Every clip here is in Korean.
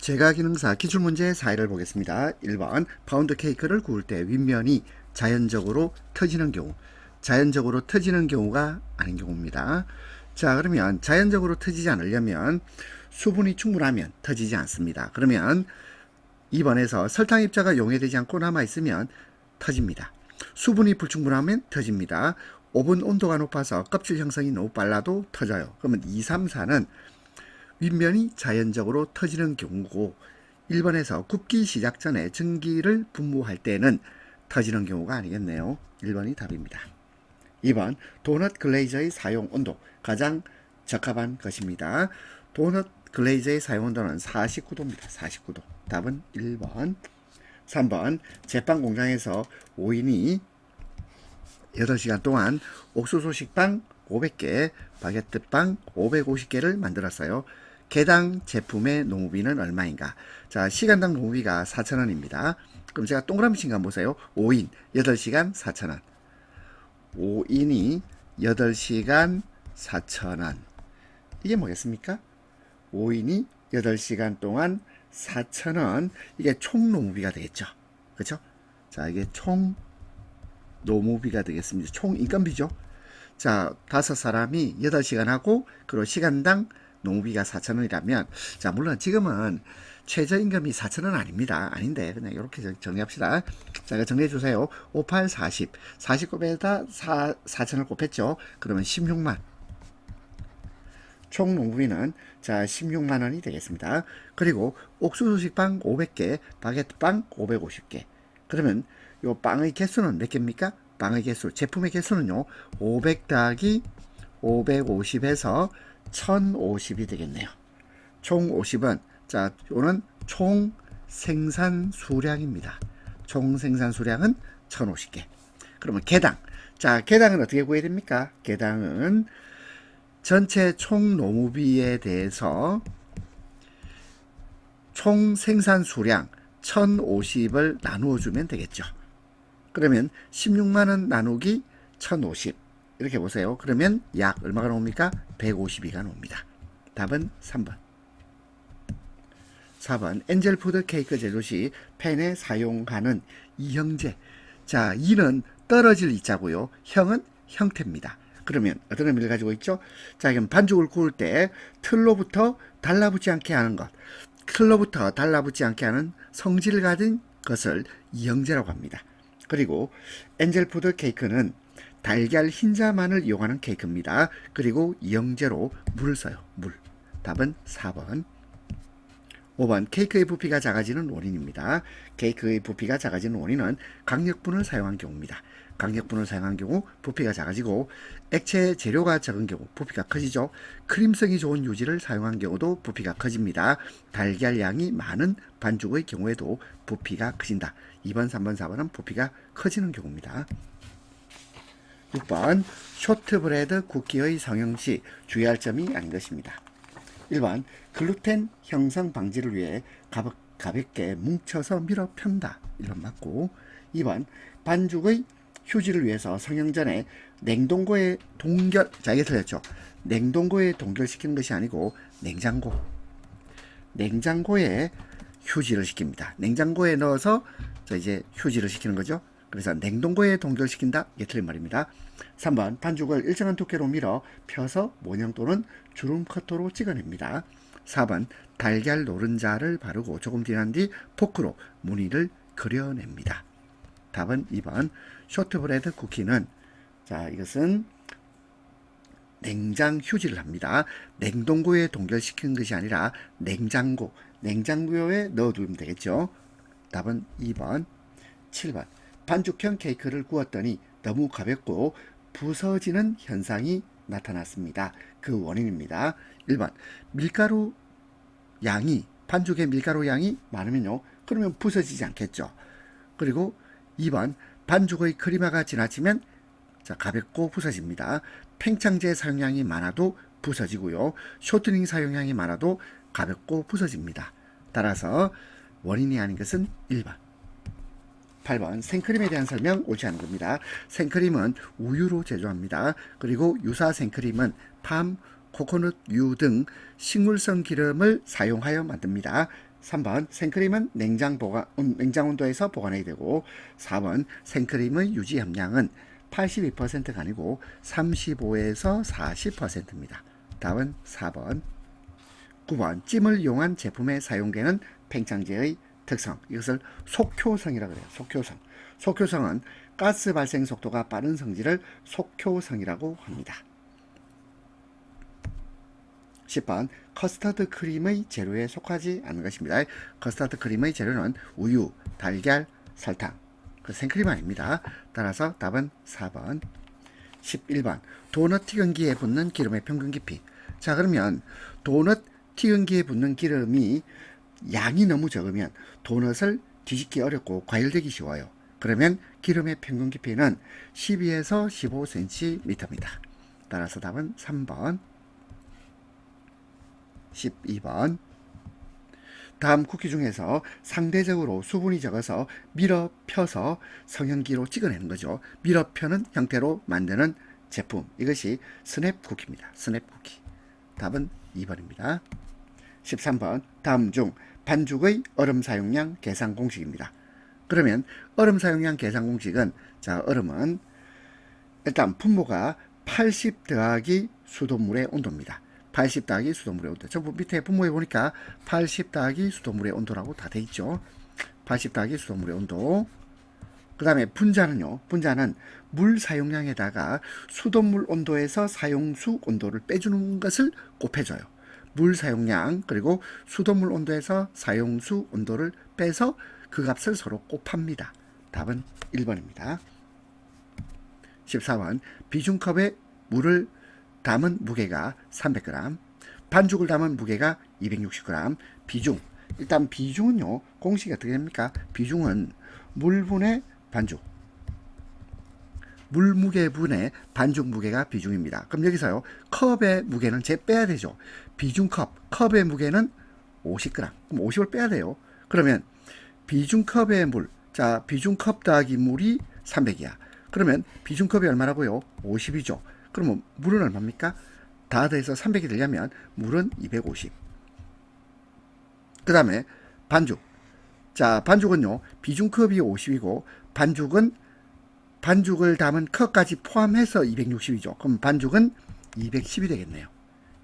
제과기능사 기출문제 4일을 보겠습니다. 1번 파운드 케이크를 구울 때 윗면이 자연적으로 터지는 경우, 자연적으로 터지는 경우가 아닌 경우입니다. 자, 그러면 자연적으로 터지지 않으려면 수분이 충분하면 터지지 않습니다. 그러면 2번에서 설탕 입자가 용해되지 않고 남아있으면 터집니다. 수분이 불충분하면 터집니다. 오븐 온도가 높아서 껍질 형성이 너무 빨라도 터져요. 그러면 2, 3, 4는 윗면이 자연적으로 터지는 경우고, 1번에서 굽기 시작 전에 전기를 분무할 때는 터지는 경우가 아니겠네요. 1번이 답입니다. 2번 도넛 글레이저의 사용 온도 가장 적합한 것입니다. 도넛 글레이저의 사용 온도는 49도입니다. 49도. 답은 1번. 3번 제빵 공장에서 5인이 8시간 동안 옥수수 식빵 500개, 바게트빵 550개를 만들었어요. 개당 제품의 농업비는 얼마인가? 자, 시간당 농업비가 4,000원입니다. 그럼 제가 동그라미 친 거 보세요. 5인 8시간 4,000원. 5인이 8시간 4,000원. 이게 뭐겠습니까? 5인이 8시간 동안 4,000원. 이게 총 농업비가 되겠죠. 그렇죠? 자, 이게 총 농업비가 되겠습니다. 총 인건비죠. 자, 5사람이 8시간 하고, 그리고 시간당 농비가 4,000원이라면, 자, 물론 지금은 최저임금이 4,000원 아닙니다. 아닌데, 그냥 이렇게 정리합시다. 자, 이거 정리해주세요. 5, 8, 40. 49배에다 4,000을 곱했죠. 그러면 16만. 총 농비는, 자, 16만원이 되겠습니다. 그리고 옥수수 식빵 500개, 바게트빵 550개. 그러면 요 빵의 개수는 몇 개입니까? 빵의 개수, 제품의 개수는요, 500 더하기 550에서 1050이 되겠네요. 총 50은, 자, 요는 총 생산 수량입니다. 총 생산 수량은 1050개. 그러면 개당. 자, 개당은 어떻게 구해야 됩니까? 개당은 전체 총 농업비에 대해서 총 생산 수량 1050을 나누어 주면 되겠죠. 그러면 16만원 나누기 1050 이렇게 보세요. 그러면 약 얼마가 나옵니까? 152가 나옵니다. 답은 3번. 4번 엔젤푸드 케이크 제조 시 팬에 사용하는 이형제. 자, 이는 떨어질 이자고요. 형은 형태입니다. 그러면 어떤 의미를 가지고 있죠? 자, 그럼 반죽을 구울 때 틀로부터 달라붙지 않게 하는 것, 틀로부터 달라붙지 않게 하는 성질을 가진 것을 이형제라고 합니다. 그리고 엔젤푸드 케이크는 달걀 흰자만을 이용하는 케이크입니다. 그리고 이형제로 물을 써요. 물. 답은 4번. 5번 케이크의 부피가 작아지는 원인입니다. 케이크의 부피가 작아지는 원인은 강력분을 사용한 경우입니다. 강력분을 사용한 경우 부피가 작아지고, 액체 재료가 적은 경우 부피가 커지죠. 크림성이 좋은 유지를 사용한 경우도 부피가 커집니다. 달걀 양이 많은 반죽의 경우에도 부피가 커진다. 2번, 3번, 4번은 부피가 커지는 경우입니다. 6번 쇼트브레드 쿠키의 성형 시 주의할 점이 아닌 것입니다. 1번 글루텐 형성 방지를 위해 가볍게 뭉쳐서 밀어 편다. 1번 맞고, 2번 반죽의 휴지를 위해서 성형 전에 냉동고에 동결, 자, 이게 틀렸죠. 냉동고에 동결시키는 것이 아니고 냉장고에 휴지를 시킵니다. 냉장고에 넣어서 이제 휴지를 시키는 거죠. 그래서 냉동고에 동결시킨다. 이게 틀린 말입니다. 3번 반죽을 일정한 두께로 밀어 펴서 모형 또는 주름 커터로 찍어냅니다. 4번 달걀 노른자를 바르고 조금 지난 뒤 포크로 무늬를 그려냅니다. 답은 2번 쇼트브레드 쿠키는, 자, 이것은 냉장 휴지를 합니다. 냉동고에 동결시키는 것이 아니라 냉장고에 넣어두면 되겠죠. 답은 2번. 7번 반죽형 케이크를 구웠더니 너무 가볍고 부서지는 현상이 나타났습니다. 그 원인입니다. 1번 밀가루 양이, 반죽의 밀가루 양이 많으면요, 그러면 부서지지 않겠죠. 그리고 2번 반죽의 크리마가 지나치면, 자, 가볍고 부서집니다. 팽창제 사용량이 많아도 부서지고요. 쇼트닝 사용량이 많아도 가볍고 부서집니다. 따라서 원인이 아닌 것은 1번. 8번 생크림에 대한 설명 옳지 않은 겁니다. 생크림은 우유로 제조합니다. 그리고 유사 생크림은 팜, 코코넛 유 등 식물성 기름을 사용하여 만듭니다. 3번 생크림은 냉장 온도에서 보관해야 되고 4번 생크림의 유지 함량은 82%가 아니고 35에서 40%입니다. 답은 4번. 9번 찜을 이용한 제품에 사용되는 팽창제의 특성, 이것을 속효성이라고 해요. 속효성. 속효성은 가스 발생 속도가 빠른 성질을 속효성이라고 합니다. 10번 커스터드 크림의 재료에 속하지 않는 것입니다. 커스터드 크림의 재료는 우유, 달걀, 설탕, 생크림 아닙니다. 따라서 답은 4번. 11번 도넛 튀김기에 붙는 기름의 평균 깊이. 자, 그러면 도넛 튀김기에 붙는 기름이 양이 너무 적으면 도넛을 뒤집기 어렵고 과열되기 쉬워요. 그러면 기름의 평균 깊이는 12에서 15cm입니다. 따라서 답은 3번. 12번 다음 쿠키 중에서 상대적으로 수분이 적어서 밀어 펴서 성형기로 찍어내는 거죠. 밀어 펴는 형태로 만드는 제품, 이것이 스냅 쿠키입니다. 스냅 쿠키. 답은 2번입니다. 13번 다음 중 반죽의 얼음 사용량 계산 공식입니다. 그러면 얼음 사용량 계산 공식은, 자, 얼음은 일단 분모가 80 더하기 수돗물의 온도입니다. 80 더하기 수돗물의 온도. 전부 밑에 분모에 보니까 80 더하기 수돗물의 온도라고 다 돼 있죠. 80 더하기 수돗물의 온도. 그 다음에 분자는요. 분자는 물 사용량에다가 수돗물 온도에서 사용수 온도를 빼주는 것을 곱해줘요. 물 사용량 그리고 수돗물 온도에서 사용수 온도를 빼서 그 값을 서로 곱합니다. 답은 1번입니다. 14번 비중컵에 물을 담은 무게가 300g, 반죽을 담은 무게가 260g. 비중, 일단 비중은요, 공식이 어떻게 됩니까? 비중은 물분의 반죽, 물 무게분의 반죽 무게가 비중입니다. 그럼 여기서요, 컵의 무게는 제 빼야 되죠. 비중컵, 컵의 무게는 50g. 그럼 50을 빼야 돼요. 그러면 비중컵의 물, 자, 비중컵 더하기 물이 300이야. 그러면 비중컵이 얼마라고요? 50이죠. 그러면 물은 얼마입니까? 다 더해서 300이 되려면 물은 250. 그 다음에 반죽. 자, 반죽은요, 비중컵이 50이고 반죽을 담은 컵까지 포함해서 260이죠. 그럼 반죽은 210이 되겠네요.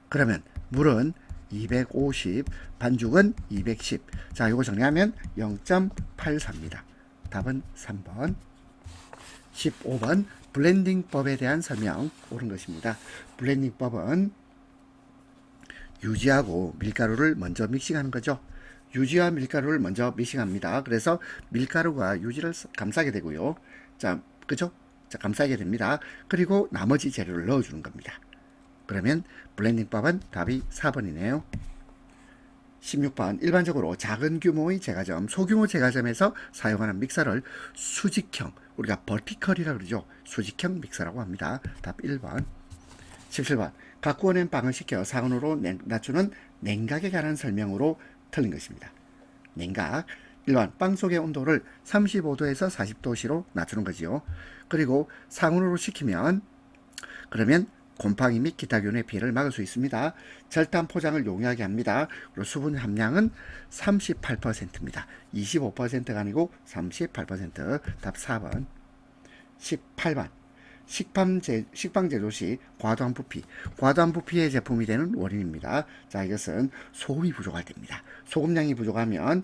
그러면 물은 250, 반죽은 210. 자, 이거 정리하면 0.84입니다. 답은 3번. 15번 블렌딩법에 대한 설명 옳은 것입니다. 블렌딩법은 유지하고 밀가루를 먼저 믹싱하는 거죠. 유지와 밀가루를 먼저 믹싱합니다. 그래서 밀가루가 유지를 감싸게 되고요. 자, 그죠? 자, 감싸게 됩니다. 그리고 나머지 재료를 넣어주는 겁니다. 그러면 블렌딩법은 답이 4번이네요. 16번 일반적으로 작은 규모의 제과점, 소규모 제과점에서 사용하는 믹서를 수직형, 우리가 버티컬이라고 그러죠. 수직형 믹서라고 합니다. 답 1번. 17번 갖고 오는 빵을 식혀 상온으로 낮추는 냉각에 관한 설명으로 틀린 것입니다. 냉각, 1번 빵 속의 온도를 35도에서 40도씨로 낮추는 거지요. 그리고 상온으로 식히면, 그러면 곰팡이 및 기타균의 피해를 막을 수 있습니다. 절단 포장을 용이하게 합니다. 그리고 수분 함량은 38%입니다. 25%가 아니고 38%. 답 4번. 18번 식빵 제조 시 과도한 부피, 과도한 부피의 제품이 되는 원인입니다. 자, 이것은 소금이 부족할 때입니다. 소금량이 부족하면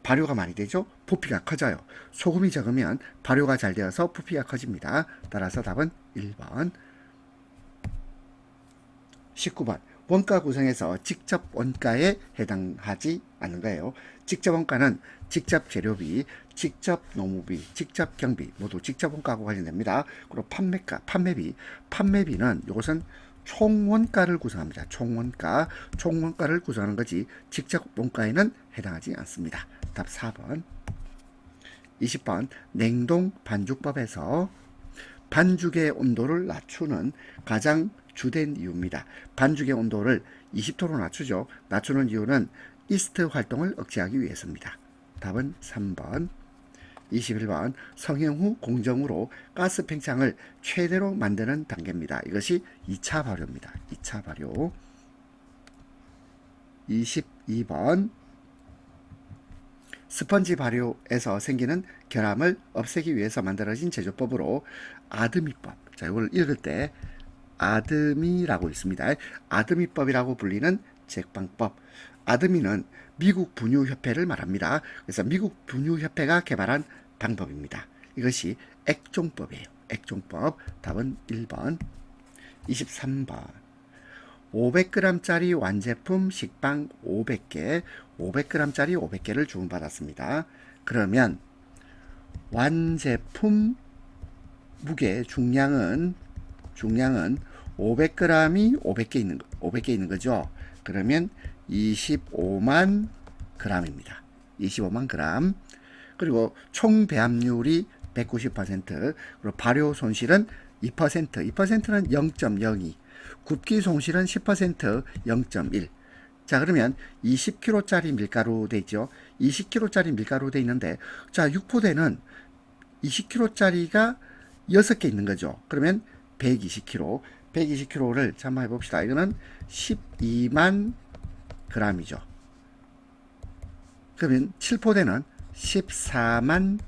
발효가 많이 되죠. 부피가 커져요. 소금이 적으면 발효가 잘 되어서 부피가 커집니다. 따라서 답은 1번. 19번 원가 구성에서 직접 원가에 해당하지 않는 거예요. 직접 원가는 직접 재료비, 직접 노무비, 직접 경비 모두 직접 원가하고 관련됩니다. 그리고 판매비는 이것은 총원가를 구성합니다. 총원가를 구성하는 거지 직접 원가에는 해당하지 않습니다. 답 4번. 20번 냉동 반죽법에서 반죽의 온도를 낮추는 가장 주된 이유입니다. 반죽의 온도를 20도로 낮추죠. 낮추는 이유는 이스트 활동을 억제하기 위해서입니다. 답은 3번. 21번 성형 후 공정으로 가스 팽창을 최대로 만드는 단계입니다. 이것이 2차 발효입니다. 2차 발효. 22번 스펀지 발효에서 생기는 결함을 없애기 위해서 만들어진 제조법으로 아드미법. 자, 이걸 읽을 때 아드미라고 있습니다. 아드미법이라고 불리는 제빵법. 아드미는 미국 분유협회를 말합니다. 그래서 미국 분유협회가 개발한 방법입니다. 이것이 액종법이에요. 액종법. 답은 1번. 23번. 500g짜리 완제품 식빵 500개, 500g짜리 500개를 주문받았습니다. 그러면 완제품 무게 중량은 500g이 500개 있는 거죠. 그러면 25만 g입니다. 25만 g. 그리고 총 배합률이 190%, 그리고 발효 손실은 2%, 2%는 0.02, 굽기 손실은 10%, 0.1. 자, 그러면 20kg짜리 밀가루 돼 있죠. 20kg짜리 밀가루 돼 있는데, 자, 육포대는 20kg짜리가 6개 있는 거죠. 그러면 120kg, 120kg를 한번 해봅시다. 이거는 12만 g이죠. 그러면 7포대는 14만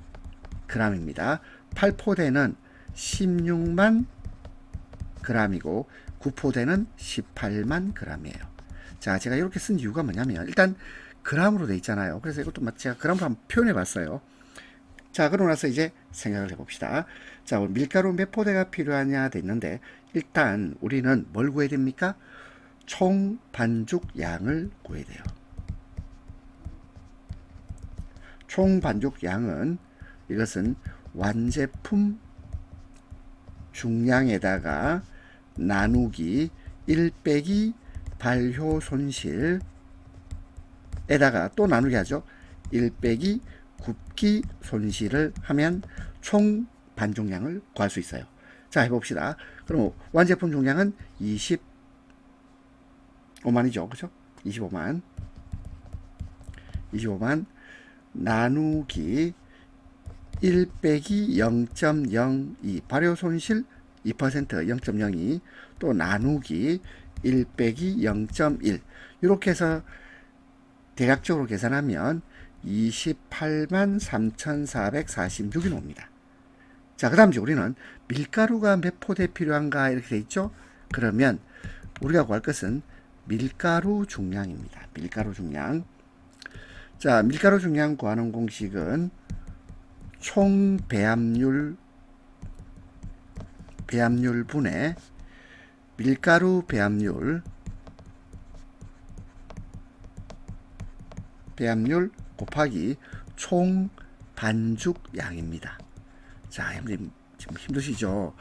g입니다. 8포대는 16만 g이고 9포대는 18만 g이에요. 자, 제가 이렇게 쓴 이유가 뭐냐면 일단 g으로 돼 있잖아요. 그래서 이것도 제가 g으로 한번 표현해 봤어요. 자, 그러고 나서 이제 생각을 해봅시다. 자, 밀가루 몇 포대가 필요하냐 돼 있는데 일단 우리는 뭘 구해야 됩니까? 총 반죽 양을 구해야 돼요. 총 반죽 양은 이것은 완제품 중량에다가 나누기 1 빼기 발효 손실에다가 또 나누기 하죠. 1 빼기 굽기 손실을 하면 총 반죽량을 구할 수 있어요. 자, 해봅시다. 그럼 완제품 중량은 25만이죠. 그죠? 25만 나누기 1 빼기 0.02 발효 손실 2% 0.02 또 나누기 1 빼기 0.1 이렇게 해서 대략적으로 계산하면 28만 3,446이 나옵니다. 자, 그 다음 이제 우리는 밀가루가 몇 포대 필요한가 이렇게 돼 있죠. 그러면 우리가 구할 것은 밀가루 중량입니다. 밀가루 중량. 자, 밀가루 중량 구하는 공식은 총 배합률 분의 밀가루 배합률 곱하기 총 반죽 양입니다. 자, 형님 지금 힘드시죠?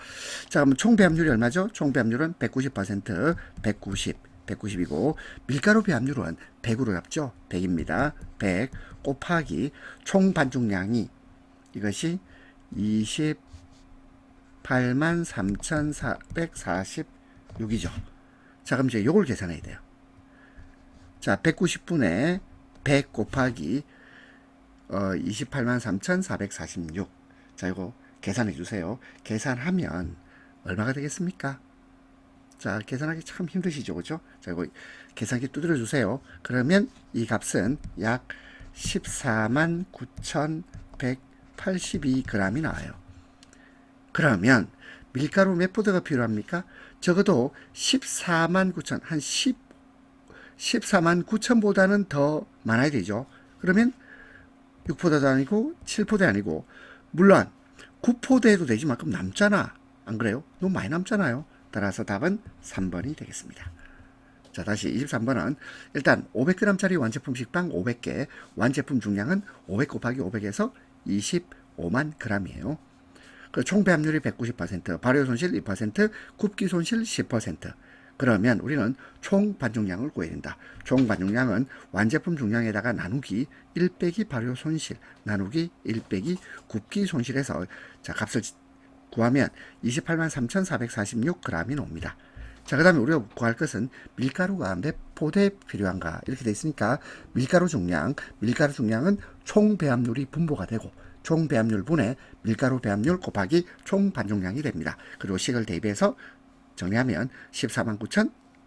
자, 그럼 총 배합률이 얼마죠? 총 배합률은 190%, 190이고 밀가루 배합률은 100으로 잡죠? 100입니다. 100 곱하기 총 반죽량이 이것이 28만 3,446이죠. 자, 그럼 이제 이걸 계산해야 돼요. 자, 190분의 100 곱하기 28만 3,446. 자, 이거 계산해 주세요. 계산하면 얼마가 되겠습니까? 자, 계산하기 참 힘드시죠, 그죠? 자, 이거 계산기 두드려 주세요. 그러면 이 값은 약 14만 9,182g이 나와요. 그러면 밀가루 몇 포대가 필요합니까? 적어도 14만 9천, 한 14만 9천보다는 더 많아야 되죠. 그러면 6포대도 아니고 7포대 아니고 물론 9포대도 되지만 그럼 남잖아. 안 그래요? 너무 많이 남잖아요. 따라서 답은 3번이 되겠습니다. 자, 다시 23번은 일단 500g짜리 완제품 식빵 500개, 완제품 중량은 500 곱하기 500에서 25만 g이에요. 그 총 배합률이 190%, 발효 손실 2%, 굽기 손실 10%. 그러면 우리는 총 반죽량을 구해야 된다. 총 반죽량은 완제품 중량에다가 나누기 1 빼기 발효 손실, 나누기 1 빼기 굽기 손실에서 자, 값을 구하면 28만 3,446g이 나옵니다. 자, 그 다음에 우리가 구할 것은 밀가루가 몇 포대 필요한가 이렇게 되어 있으니까 밀가루 중량은 총 배합률이 분모가 되고 총 배합률 분의 밀가루 배합률 곱하기 총 반죽량이 됩니다. 그리고 식을 대입해서 정리하면 14만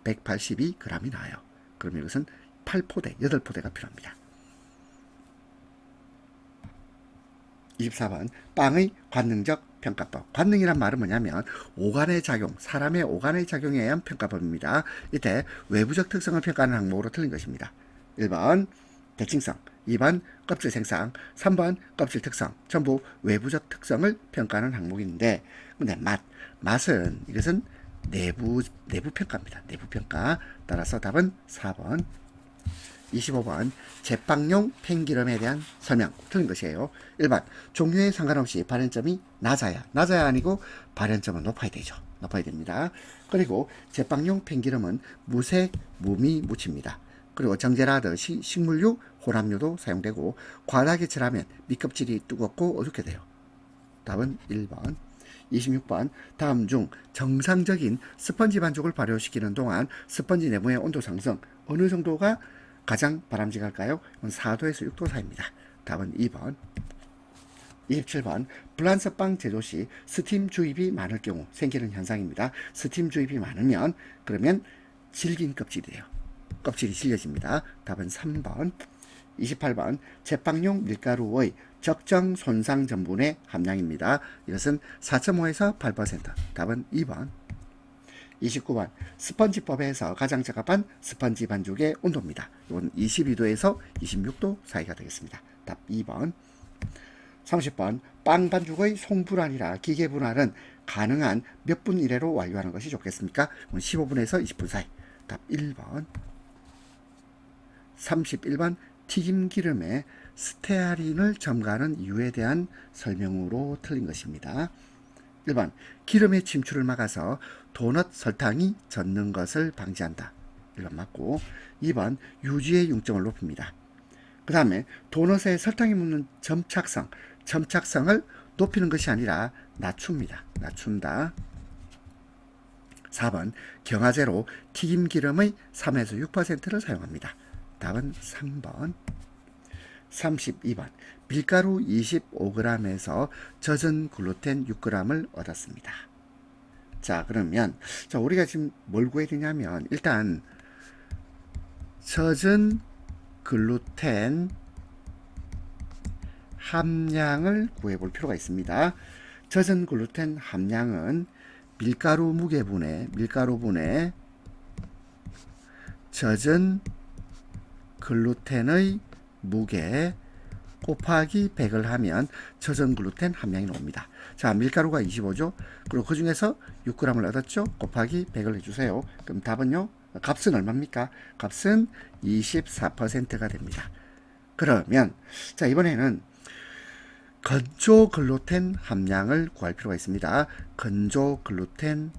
9,182g이 나와요. 그럼 이것은 8포대, 8포대가 필요합니다. 24번 빵의 관능적 평가법. 관능이란 말은 뭐냐면 오간의 작용, 사람의 오간의 작용에 의한 평가법입니다. 이때 외부적 특성을 평가하는 항목으로 틀린 것입니다. 1번 대칭성, 2번 껍질 생상, 3번 껍질 특성. 전부 외부적 특성을 평가하는 항목인데, 근데 맛은 이것은 내부 평가입니다. 내부 평가. 따라서 답은 4번. 25번 제빵용 팽기름에 대한 설명. 틀린 것이에요. 1번 종류에 상관없이 발연점이 낮아야 아니고 발연점은 높아야 되죠. 높아야 됩니다. 그리고 제빵용 팽기름은 무색, 무미, 무칩니다. 그리고 정제라드 식물유, 혼합유도 사용되고 과하게 칠하면 밑껍질이 뜨겁고 어둡게 돼요. 답은 1번. 26번 다음 중 정상적인 스펀지 반죽을 발효시키는 동안 스펀지 내부의 온도 상승 어느 정도가 가장 바람직할까요? 4도에서 6도 사이입니다. 답은 2번. 27번 프랑스 빵 제조 시 스팀 주입이 많을 경우 생기는 현상입니다. 스팀 주입이 많으면 그러면 질긴 껍질이 돼요. 껍질이 질겨집니다. 답은 3번. 28번 제빵용 밀가루의 적정 손상 전분의 함량입니다. 이것은 4.5에서 8%. 답은 2번. 29번 스펀지법에서 가장 적합한 스펀지 반죽의 온도입니다. 이건 22도에서 26도 사이가 되겠습니다. 답 2번. 30번 빵 반죽의 송분할이라 기계 분할은 가능한 몇 분 이내로 완료하는 것이 좋겠습니까? 15분에서 20분 사이. 답 1번. 31번 튀김 기름에 스테아린을 첨가하는 이유에 대한 설명으로 틀린 것입니다. 1번 기름의 침출을 막아서 도넛 설탕이 젖는 것을 방지한다. 1번 맞고 2번 유지의 융점을 높입니다. 그 다음에 도넛에 설탕이 묻는 점착성을 높이는 것이 아니라 낮춥니다. 낮춘다. 4번 경화제로 튀김 기름의 3에서 6%를 사용합니다. 답은 3번. 32번 밀가루 25g에서 젖은 글루텐 6g을 얻었습니다. 자 그러면 우리가 지금 뭘 구해야 되냐면 일단 젖은 글루텐 함량을 구해볼 필요가 있습니다. 젖은 글루텐 함량은 밀가루 무게분의 젖은 글루텐의 무게 곱하기 100을 하면 젖은 글루텐 함량이 나옵니다. 자, 밀가루가 25죠. 그리고 그 중에서 6g을 얻었죠. 곱하기 100을 해주세요. 그럼 답은요. 값은 얼마입니까? 값은 24%가 됩니다. 그러면 자 이번에는 건조 글루텐 함량을 구할 필요가 있습니다. 건조 글루텐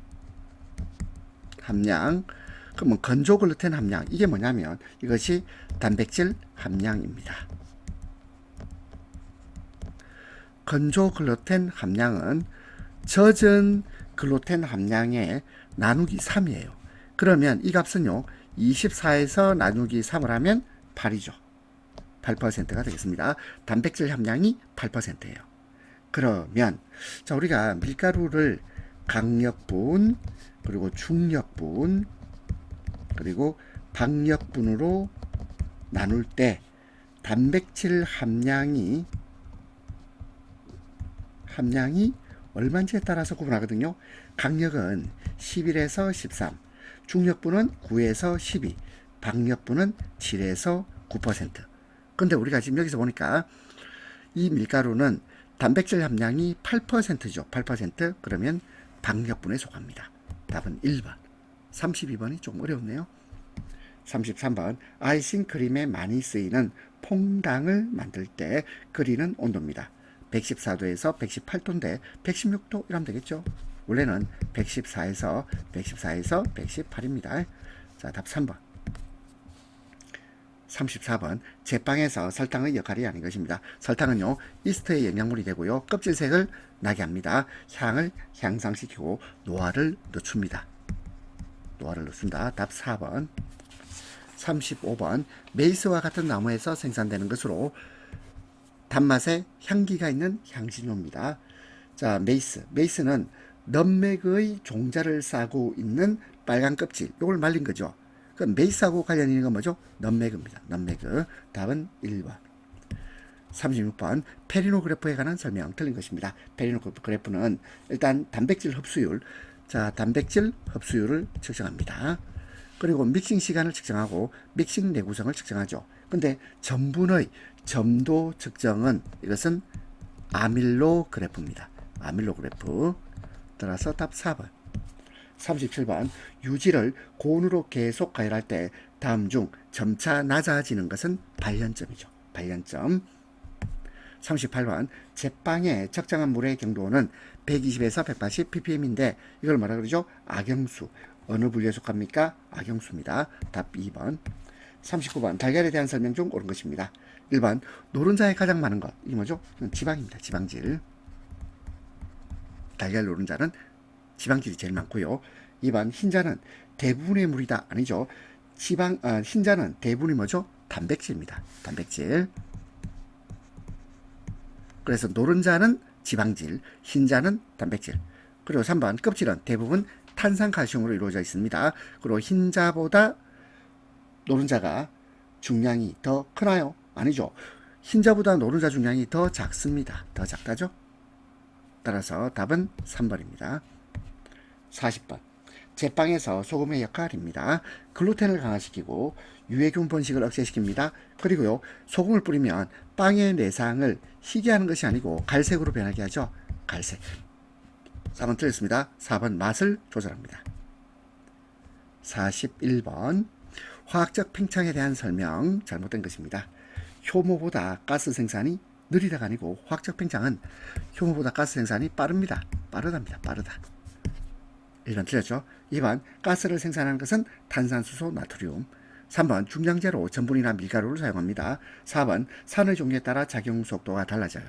함량. 그러면 건조 글루텐 함량 이게 뭐냐면 이것이 단백질 함량입니다. 건조 글루텐 함량은 젖은 글루텐 함량의 나누기 3이에요. 그러면 이 값은요 24에서 나누기 3을 하면 8이죠. 8%가 되겠습니다. 단백질 함량이 8%예요. 그러면 자 우리가 밀가루를 강력분 그리고 중력분 그리고 박력분으로 나눌 때 단백질 함량이 얼마인지에 따라서 구분하거든요. 강력은 11에서 13, 중력분은 9에서 12, 박력분은 7에서 9%. 근데 우리가 지금 여기서 보니까 이 밀가루는 단백질 함량이 8%죠. 8%. 그러면 박력분에 속합니다. 답은 1번. 32번이 좀 어려웠네요. 33번 아이싱 크림에 많이 쓰이는 퐁당을 만들 때 끓이는 온도입니다. 114도에서 118도인데 116도 이러면 되겠죠. 원래는 114에서 118입니다. 자, 답 3번. 34번 제빵에서 설탕의 역할이 아닌 것입니다. 설탕은요 이스트의 영양분이 되고요 껍질색을 나게 합니다. 향을 향상시키고 노화를 늦춥니다. 답 4번. 35번 메이스와 같은 나무에서 생산되는 것으로 단맛에 향기가 있는 향신료입니다. 자 메이스는 넛맥의 종자를 싸고 있는 빨간 껍질 이걸 말린 거죠. 그 메이스하고 관련 있는 건 뭐죠? 넛맥입니다. 넛맥. 답은 1번. 36번 페리노 그래프에 관한 설명 틀린 것입니다. 페리노 그래프는 일단 단백질 흡수율, 자 단백질 흡수율을 측정합니다. 그리고 믹싱 시간을 측정하고 믹싱 내구성을 측정하죠. 근데 전분의 점도 측정은 이것은 아밀로 그래프입니다. 아밀로 그래프. 따라서 답 4번. 37번 유지를 고온으로 계속 가열할 때 다음 중 점차 낮아지는 것은 발연점이죠. 발연점. 38번 제빵에 적정한 물의 경도는 120에서 180 ppm인데 이걸 뭐라 그러죠? 악영수. 어느 분류에 속합니까? 악영수입니다. 답 2번. 39번 달걀에 대한 설명 중 옳은 것입니다. 1번 노른자에 가장 많은 것. 이게 뭐죠? 지방입니다. 지방질. 달걀 노른자는 지방질이 제일 많고요. 2번 흰자는 대부분의 물이다. 아니죠. 흰자는 대부분이 뭐죠? 단백질입니다. 단백질. 그래서 노른자는 지방질, 흰자는 단백질. 그리고 3번 껍질은 대부분 탄산칼슘으로 이루어져 있습니다. 그리고 흰자보다 노른자가 중량이 더 크나요? 아니죠. 흰자보다 노른자 중량이 더 작습니다. 더 작다죠? 따라서 답은 3번입니다. 40번 제빵에서 소금의 역할입니다. 글루텐을 강화시키고 유해균 번식을 억제시킵니다. 그리고요 소금을 뿌리면 빵의 내상을 희게 하는 것이 아니고 갈색으로 변하게 하죠. 갈색. 3번 틀렸습니다. 4번 맛을 조절합니다. 41번 화학적 팽창에 대한 설명 잘못된 것입니다. 효모보다 가스 생산이 느리다가 아니고 화학적 팽창은 효모보다 가스 생산이 빠릅니다. 빠르답니다. 빠르다. 1번 틀렸죠. 2번 가스를 생산하는 것은 탄산수소, 나트륨. 3번 중량제로 전분이나 밀가루를 사용합니다. 4번 산의 종류에 따라 작용 속도가 달라져요.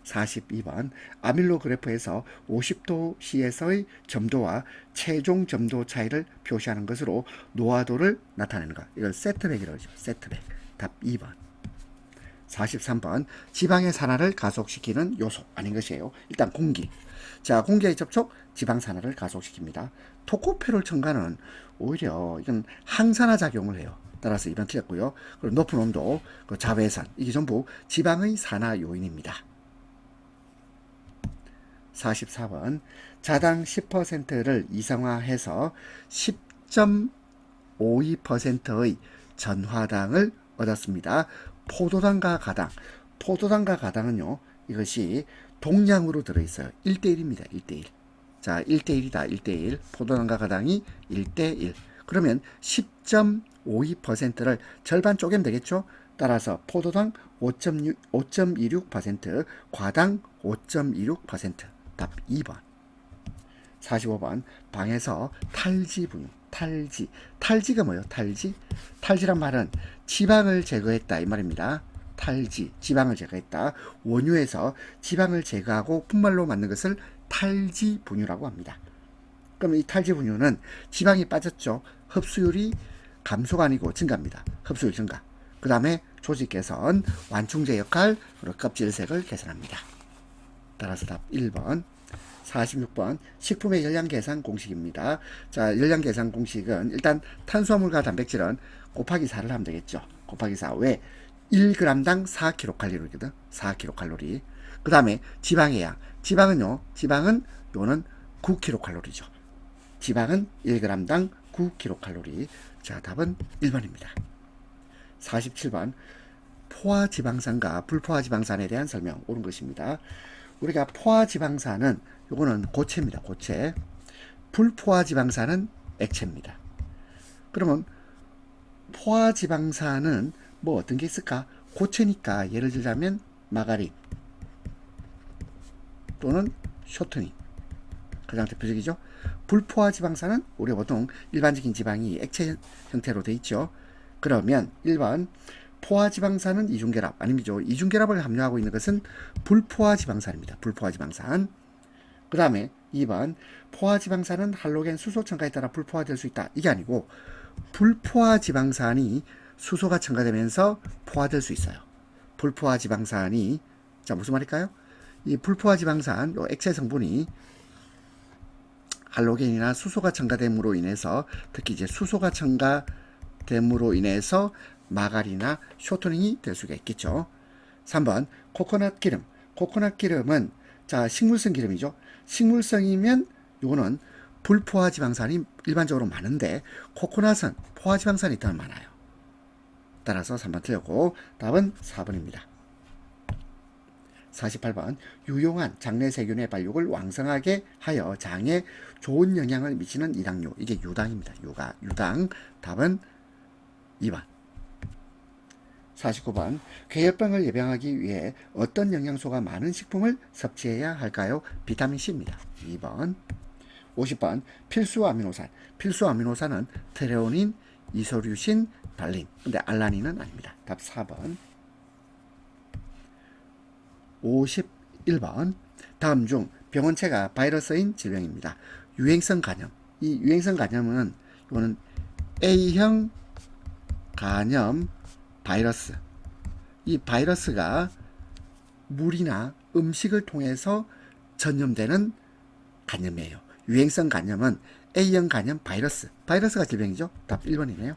42번 아밀로 그래프에서 50도씨에서의 점도와 최종 점도 차이를 표시하는 것으로 노화도를 나타내는 것. 이걸 세트백이라고 하죠. 세트백. 답 2번. 43번 지방의 산화를 가속시키는 요소 아닌 것이에요. 일단 공기. 자, 공기의 접촉 지방산화를 가속시킵니다. 토코페롤 첨가는 오히려 이건 항산화 작용을 해요. 따라서 2번 틀렸고요. 그리고 높은 온도, 자외선 이게 전부 지방의 산화 요인입니다. 44번 자당 10%를 이성화해서 10.52%의 전화당을 얻었습니다. 포도당과 가당. 포도당과 가당은요. 이것이 동량으로 들어있어요. 1대1입니다. 1대1. 자, 1대1이다. 1대1. 포도당과 가당이 1대1. 그러면 10.52%를 절반 쪼개면 되겠죠? 따라서 포도당 5.26%, 과당 5.26%. 답 2번. 45번 방에서 탈지 분유. 탈지. 탈지가 뭐예요? 탈지? 탈지란 말은 지방을 제거했다 이 말입니다. 탈지, 지방을 제거했다. 원유에서 지방을 제거하고 분말로 만든 것을 탈지 분유라고 합니다. 그럼 이 탈지 분유는 지방이 빠졌죠. 흡수율이 감소가 아니고 증가합니다. 흡수율 증가. 그 다음에 조직 개선, 완충제 역할, 그리고 껍질색을 개선합니다. 따라서 답 1번. 46번 식품의 열량 계산 공식입니다. 자, 열량 계산 공식은 일단 탄수화물과 단백질은 곱하기 4를 하면 되겠죠. 곱하기 4. 왜? 1g당 4kcal거든. 4kcal. 그 다음에 지방의 양. 지방은요. 지방은 요는 9kcal죠. 지방은 1g당 9kcal. 자, 답은 1번입니다. 47번 포화지방산과 불포화지방산에 대한 설명 옳은 것입니다. 우리가 포화지방산은 요거는 고체입니다. 고체. 불포화지방산은 액체입니다. 그러면 포화지방산은 뭐 어떤 게 있을까? 고체니까 예를 들자면 마가린 또는 쇼트닝 가장 대표적이죠. 불포화지방산은 우리가 보통 일반적인 지방이 액체 형태로 돼 있죠. 그러면 1번 포화지방산은 이중결합 아니죠. 이중결합을 함유하고 있는 것은 불포화지방산입니다. 불포화지방산. 그 다음에 2번 포화지방산은 할로겐 수소 첨가에 따라 불포화될 수 있다. 이게 아니고 불포화지방산이 수소가 첨가되면서 포화될 수 있어요. 불포화지방산이 자 무슨 말일까요? 이 불포화지방산 요 액체 성분이 할로겐이나 수소가 첨가됨으로 인해서 특히 이제 수소가 첨가됨으로 인해서 마가린이나 쇼트닝이 될 수가 있겠죠. 3번 코코넛 기름. 코코넛 기름은 자 식물성 기름이죠. 식물성이면 요거는 불포화지방산이 일반적으로 많은데 코코넛은 포화지방산이 더 많아요. 따라서 3번 틀렸고 답은 4번입니다. 48번 유용한 장내 세균의 발육을 왕성하게 하여 장에 좋은 영향을 미치는 이당류. 이게 유당입니다. 유당. 답은 2번. 49번 궤혈병을 예방하기 위해 어떤 영양소가 많은 식품을 섭취해야 할까요? 비타민C입니다. 2번. 50번 필수 아미노산. 필수 아미노산은 트레오닌, 이소류신, 발린. 근데 알라닌은 아닙니다. 답 4번. 51번 다음 중 병원체가 바이러스인 질병입니다. 유행성 간염. 이 유행성 간염은 이거는 A형 간염 바이러스. 이 바이러스가 물이나 음식을 통해서 전염되는 간염이에요. 유행성 간염은 A형 간염 바이러스가 질병이죠. 답 1번이네요.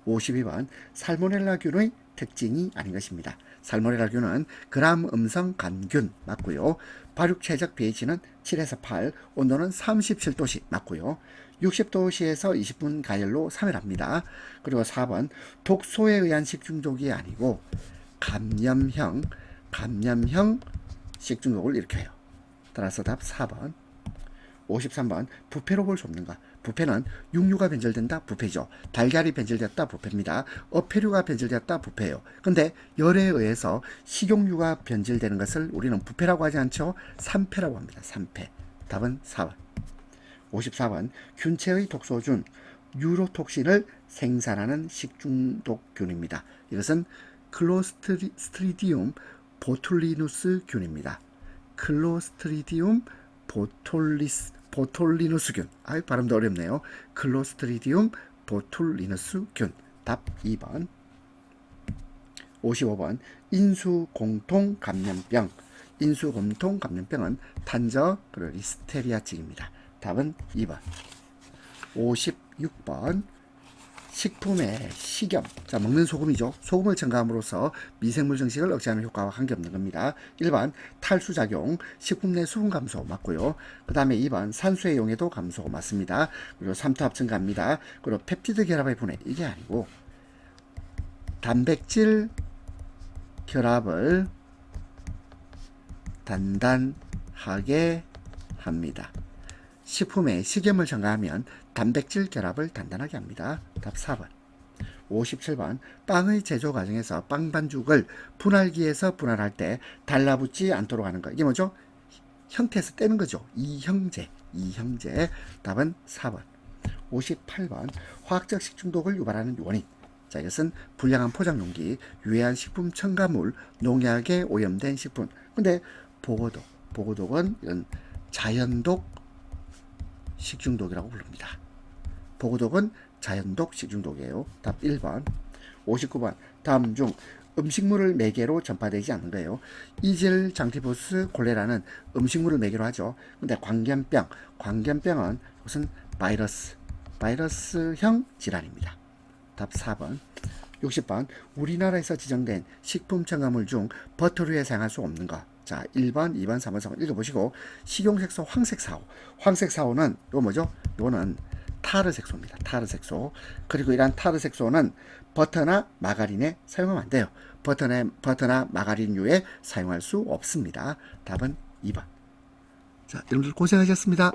52번 살모넬라균의 특징이 아닌 것입니다. 살모넬라균은 그람 음성 간균 맞고요. 발육 최적 pH는 7에서 8, 온도는 37도씨 맞고요. 60도씨에서 20분 가열로 사멸합니다. 그리고 4번 독소에 의한 식중독이 아니고 감염형 식중독을 일으켜요. 따라서 답 4번. 53번 부패로 볼 수 없는가. 부패는 육류가 변질된다 부패죠. 달걀이 변질되었다 부패입니다. 어패류가 변질되었다 부패예요. 근데 열에 의해서 식용유가 변질되는 것을 우리는 부패라고 하지 않죠. 산패라고 합니다. 산패. 답은 4번. 54번 균체의 독소준 유로톡신을 생산하는 식중독균입니다. 이것은 클로스트리디움 보툴리누스 균입니다. 클로스트리디움 보톨리누스균. 발음도 어렵네요. 클로스트리디움 보툴리누스균. 답 2번. 55번 인수공통 감염병. 인수공통 감염병은 탄저 그리고 리스테리아증입니다. 답은 2번. 56번 식품의 식염. 자, 먹는 소금이죠. 소금을 첨가함으로써 미생물 증식을 억제하는 효과와 관계없는 겁니다. 1번 탈수작용, 식품 내 수분 감소 맞고요. 그 다음에 2번 산소의 용해도 감소 맞습니다. 그리고 삼투압 증가입니다. 그리고 펩티드 결합의 분해 이게 아니고 단백질 결합을 단단하게 합니다. 식품에 식염을 첨가하면 단백질 결합을 단단하게 합니다. 답 4번. 57번 빵의 제조 과정에서 빵 반죽을 분할기에서 분할할 때 달라붙지 않도록 하는 거. 이게 뭐죠? 형태에서 떼는 거죠. 이형제. 답은 4번. 58번 화학적 식중독을 유발하는 원인. 자, 이것은 불량한 포장용기, 유해한 식품 첨가물, 농약에 오염된 식품. 근데 보고독은 이런 자연독 식중독이라고 부릅니다. 보고독은 자연독 식중독이에요. 답 1번. 59번 다음 중 음식물을 매개로 전파되지 않는 거예요. 이질 장티푸스 콜레라는 음식물을 매개로 하죠. 근데 광견병은 무슨 바이러스형 질환입니다. 답 4번. 60번 우리나라에서 지정된 식품 첨가물 중 버터류에 사용할 수 없는 것. 자, 1번, 2번, 3번, 4번 읽어보시고 식용색소 황색사호는 이거 뭐죠? 이거는 타르색소입니다. 타르색소. 그리고 이러한 타르색소는 버터나 마가린에 사용하면 안 돼요. 버터나 마가린류에 사용할 수 없습니다. 답은 2번. 자, 여러분들 고생하셨습니다.